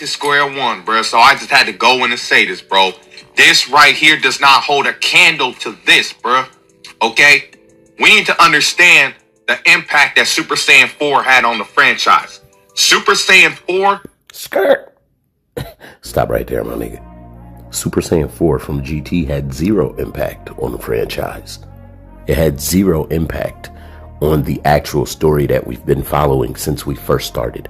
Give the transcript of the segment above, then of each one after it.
to square one, bro. So I just had to go in and say this, bro. This right here does not hold a candle to this, bro. Okay? We need to understand the impact that Super Saiyan 4 had on the franchise. Super Saiyan 4... Skirt. Stop right there, my nigga. Super Saiyan 4 from GT had zero impact on the franchise. It had zero impact on the actual story that we've been following since we first started.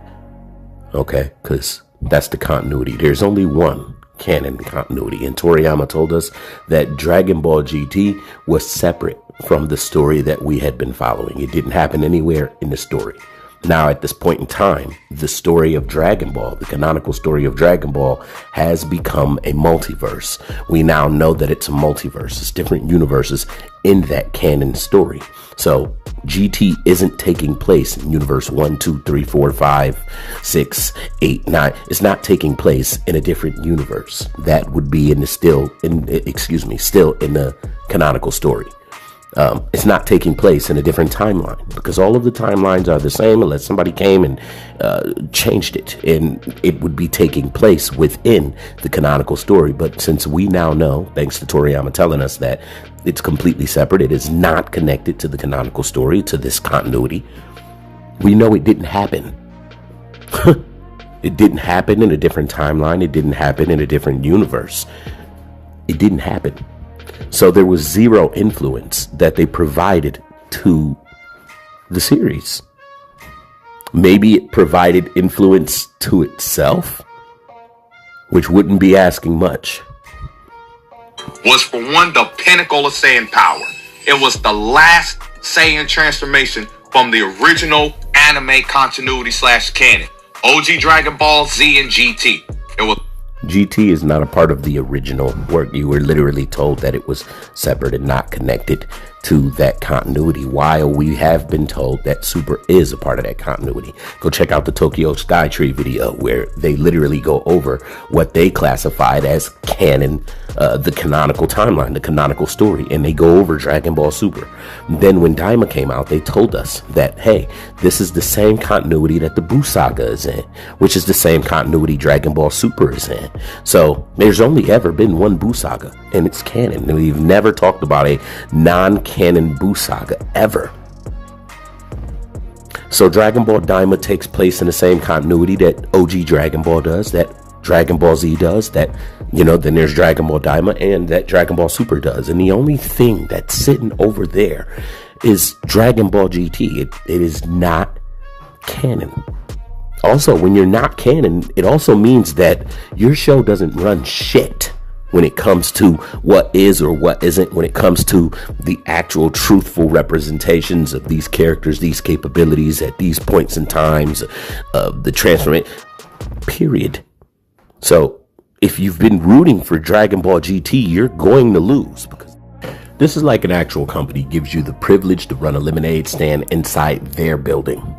Okay? Because that's the continuity. There's only one canon continuity, and Toriyama told us that Dragon Ball GT was separate from the story that we had been following. It didn't happen anywhere in the story. Now, at this point in time, the story of Dragon Ball, the canonical story of Dragon Ball, has become a multiverse. We now know that it's a multiverse. It's different universes in that canon story. So GT isn't taking place in universe 1, 2, 3, 4, 5, 6, 8, 9. It's not taking place in a different universe. That would be still in the canonical story. It's not taking place in a different timeline, because all of the timelines are the same unless somebody came and changed it, and it would be taking place within the canonical story. But since we now know, thanks to Toriyama telling us that it's completely separate, it is not connected to the canonical story, to this continuity, we know it didn't happen. It didn't happen in a different timeline. It didn't happen in a different universe. It didn't happen. So there was zero influence that they provided to the series. Maybe it provided influence to itself, which wouldn't be asking much. Was for one, the pinnacle of Saiyan power. It was the last Saiyan transformation from the original anime continuity / canon. OG Dragon Ball Z and GT. It was... GT is not a part of the original work. You were literally told that it was separate and not connected to that continuity, while we have been told that Super is a part of that continuity. Go check out the Tokyo Skytree video where they literally go over what they classified as canon, the canonical timeline, the canonical story, and they go over Dragon Ball Super. Then when Daima came out, they told us that, hey, this is the same continuity that the Buu Saga is in, which is the same continuity Dragon Ball Super is in. So there's only ever been one Buu Saga, and it's canon. And we've never talked about a non-canon Buu Saga ever. So Dragon Ball Daima takes place in the same continuity that OG Dragon Ball does, that Dragon Ball Z does, that, then there's Dragon Ball Daima, and that Dragon Ball Super does. And the only thing that's sitting over there is Dragon Ball GT. It is not canon. Also, when you're not canon, it also means that your show doesn't run shit when it comes to what is or what isn't, when it comes to the actual truthful representations of these characters, these capabilities at these points in times of the transformation, period. So if you've been rooting for Dragon Ball GT, you're going to lose, because this is like an actual company gives you the privilege to run a lemonade stand inside their building.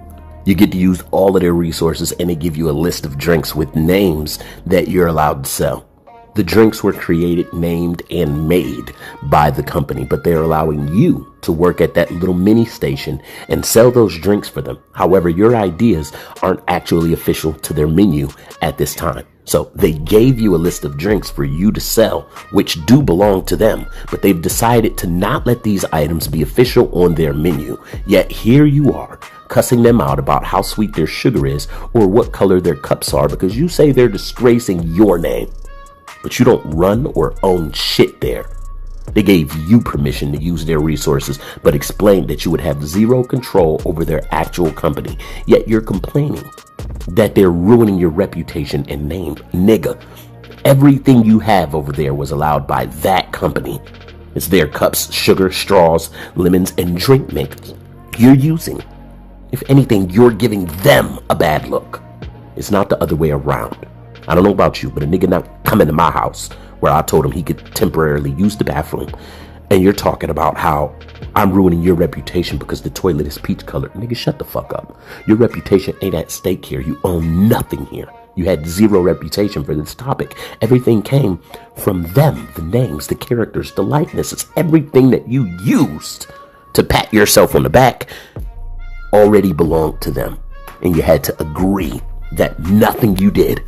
You get to use all of their resources, and they give you a list of drinks with names that you're allowed to sell. The drinks were created, named, and made by the company, but they're allowing you to work at that little mini station and sell those drinks for them. However, your ideas aren't actually official to their menu at this time. So they gave you a list of drinks for you to sell, which do belong to them, but they've decided to not let these items be official on their menu. Yet here you are, cussing them out about how sweet their sugar is or what color their cups are, because you say they're disgracing your name. But you don't run or own shit there. They gave you permission to use their resources, but explained that you would have zero control over their actual company. Yet you're complaining that they're ruining your reputation and name. Nigga, everything you have over there was allowed by that company. It's their cups, sugar, straws, lemons, and drink mix you're using. If anything, you're giving them a bad look. It's not the other way around. I don't know about you, but a nigga not coming to my house where I told him he could temporarily use the bathroom, and you're talking about how I'm ruining your reputation because the toilet is peach colored. Nigga, shut the fuck up. Your reputation ain't at stake here. You own nothing here. You had zero reputation for this topic. Everything came from them. The names, the characters, the likenesses, everything that you used to pat yourself on the back already belonged to them. And you had to agree that nothing you did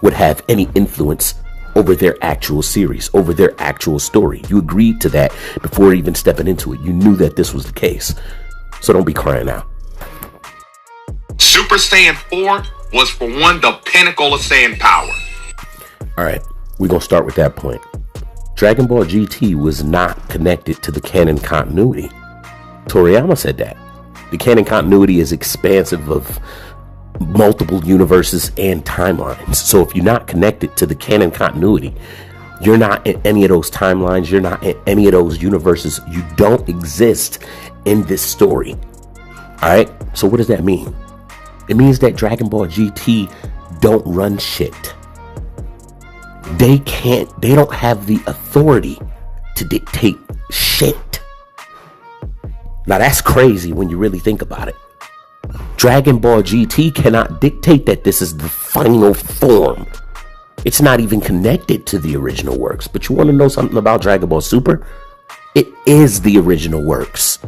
would have any influence over their actual series, over their actual story. You agreed to that before even stepping into it. You knew that this was the case. So don't be crying out. Super Saiyan 4 was, for one, the pinnacle of Saiyan power. All right, we're going to start with that point. Dragon Ball GT was not connected to the canon continuity. Toriyama said that. The canon continuity is expansive of multiple universes and timelines. So if you're not connected to the canon continuity, you're not in any of those timelines, you're not in any of those universes, you don't exist in this story. All right, so what does that mean? It means that Dragon Ball GT don't run shit. They don't have the authority to dictate shit. Now that's crazy when you really think about it. Dragon Ball GT cannot dictate that this is the final form. It's not even connected to the original works. But you want to know something about Dragon Ball Super? It is the original works.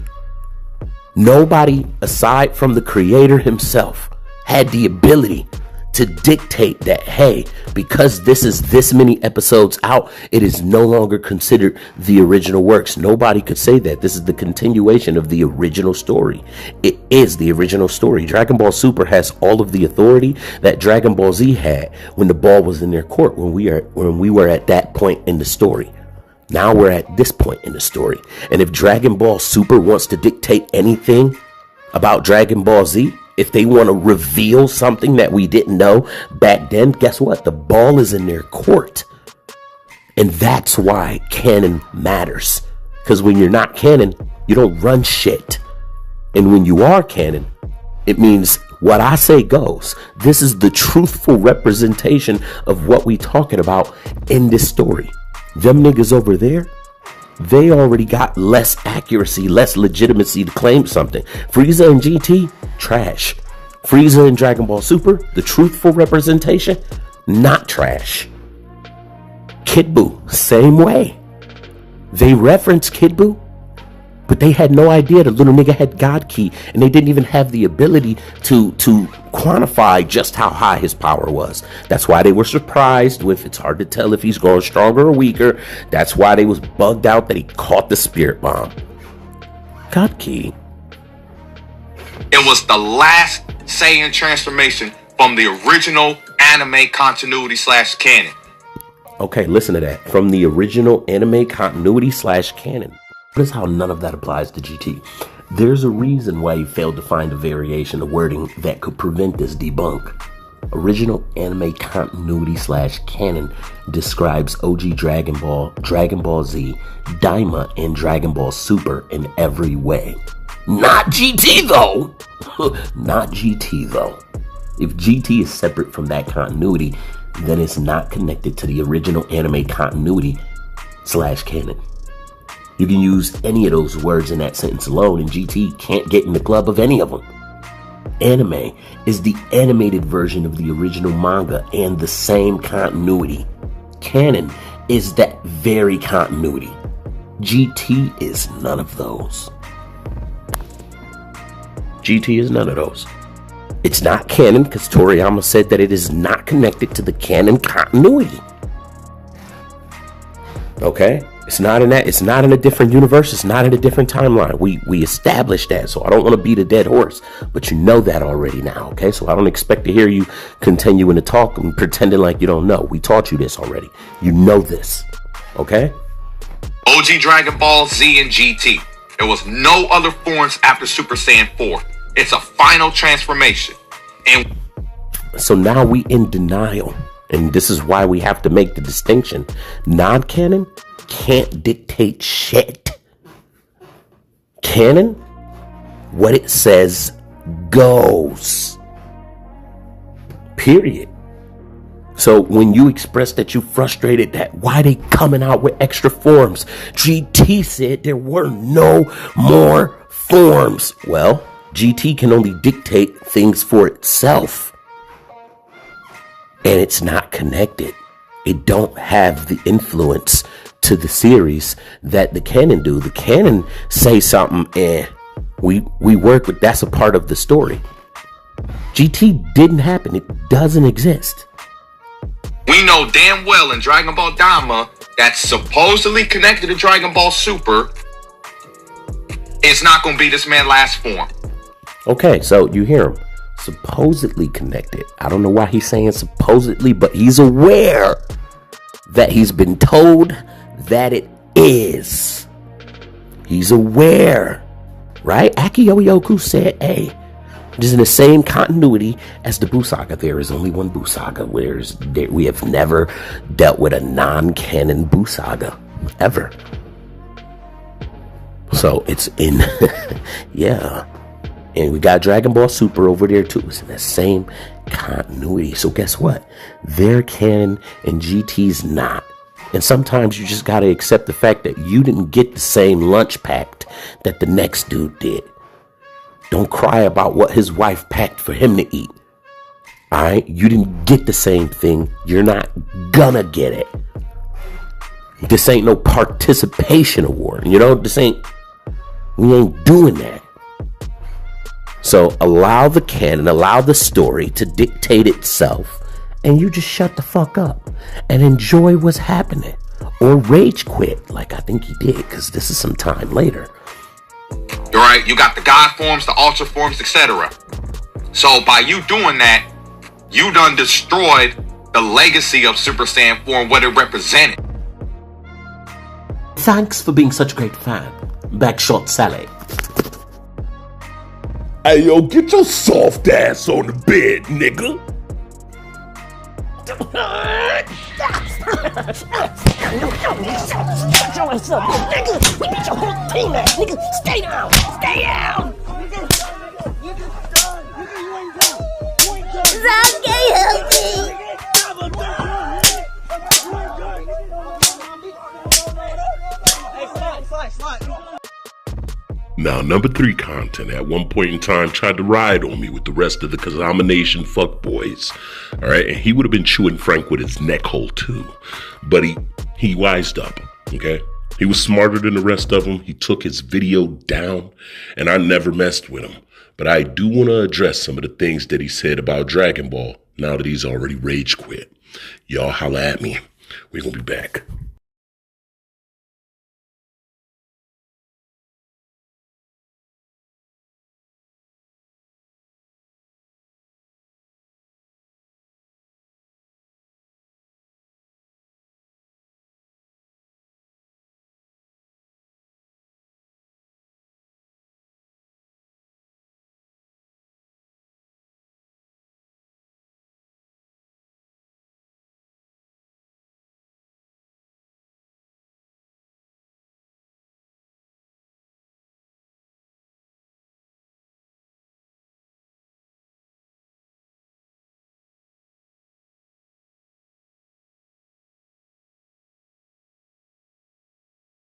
Nobody aside from the creator himself had the ability to dictate that, hey, because this is this many episodes out, it is no longer considered the original works. Nobody could say that. This is the continuation of the original story. It is the original story. Dragon Ball Super has all of the authority that Dragon Ball Z had when the ball was in their court, when we were at that point in the story. Now we're at this point in the story. And if Dragon Ball Super wants to dictate anything about Dragon Ball Z, if they want to reveal something that we didn't know back then, guess what? The ball is in their court. And that's why canon matters. Because when you're not canon, you don't run shit. And when you are canon, it means what I say goes. This is the truthful representation of what we talking about in this story. Them niggas over there, they already got less accuracy, less legitimacy to claim something. Frieza and GT, trash. Frieza and Dragon Ball Super, the truthful representation, not trash. Kid Buu, same way. They reference Kid Buu, but they had no idea the little nigga had God Ki, and they didn't even have the ability to quantify just how high his power was. That's why they were surprised with, it's hard to tell if he's growing stronger or weaker. That's why they was bugged out that he caught the spirit bomb. God Ki. It was the last Saiyan transformation from the original anime continuity / canon. Okay, listen to that. From the original anime continuity / canon. Notice how none of that applies to GT. There's a reason why you failed to find a variation of wording that could prevent this debunk. Original anime continuity / canon describes OG Dragon Ball, Dragon Ball Z, Daima, and Dragon Ball Super in every way. Not GT though! Not GT though. If GT is separate from that continuity, then it's not connected to the original anime continuity / canon. You can use any of those words in that sentence alone, and GT can't get in the club of any of them. Anime is the animated version of the original manga and the same continuity. Canon is that very continuity. GT is none of those. GT is none of those. It's not canon because Toriyama said that it is not connected to the canon continuity. Okay? It's not in that. It's not in a different universe. It's not in a different timeline. We established that, so I don't want to beat a dead horse, but you know that already now, okay? So I don't expect to hear you continuing to talk and pretending like you don't know. We taught you this already. You know this, okay? OG Dragon Ball Z and GT. There was no other forms after Super Saiyan 4. It's a final transformation. And so now we in denial, and this is why we have to make the distinction. Non-canon can't dictate shit. Canon, what it says goes. Period. So when you express that you frustrated that why they coming out with extra forms, GT said there were no more forms. Well, GT can only dictate things for itself. And it's not connected. It don't have the influence to the series that the canon do. The canon say something and we work with, that's a part of the story. GT didn't happen. It doesn't exist. We know damn well in Dragon Ball Daima that's supposedly connected to Dragon Ball Super, it's not going to be this man's last form. Okay, so you hear him. Supposedly connected. I don't know why he's saying supposedly, but he's aware that he's been told that it is. He's aware, right? Akio Yoku said, hey, it is in the same continuity as the Buu Saga. There is only one Buu Saga. We have never dealt with a non-canon Buu Saga, ever. So it's in, yeah. And we got Dragon Ball Super over there too. It's in the same continuity. So guess what? They're canon and GT's not. And sometimes you just got to accept the fact that you didn't get the same lunch packed that the next dude did. Don't cry about what his wife packed for him to eat. All right? You didn't get the same thing. You're not gonna get it. This ain't no participation award. You know, we ain't doing that. So allow the canon, allow the story to dictate itself, and you just shut the fuck up and enjoy what's happening. Or rage quit, like I think he did, because this is some time later. All right, you got the God forms, the Ultra forms, etc. So by you doing that, you done destroyed the legacy of Super Saiyan 4 and what it represented. Thanks for being such a great fan. Backshot Sally. Hey, yo, get your soft ass on the bed, nigga. Shut your ass up, nigga. We beat your whole team ass, nigga. Stay down. Stay down. Zach, help me. Now, number 3 content at one point in time tried to ride on me with the rest of the Kazama Nation fuckboys. All right, and he would have been chewing Frank with his neck hole too. But he wised up, okay? He was smarter than the rest of them. He took his video down, and I never messed with him. But I do want to address some of the things that he said about Dragon Ball now that he's already rage quit. Y'all holla at me. We're going to be back.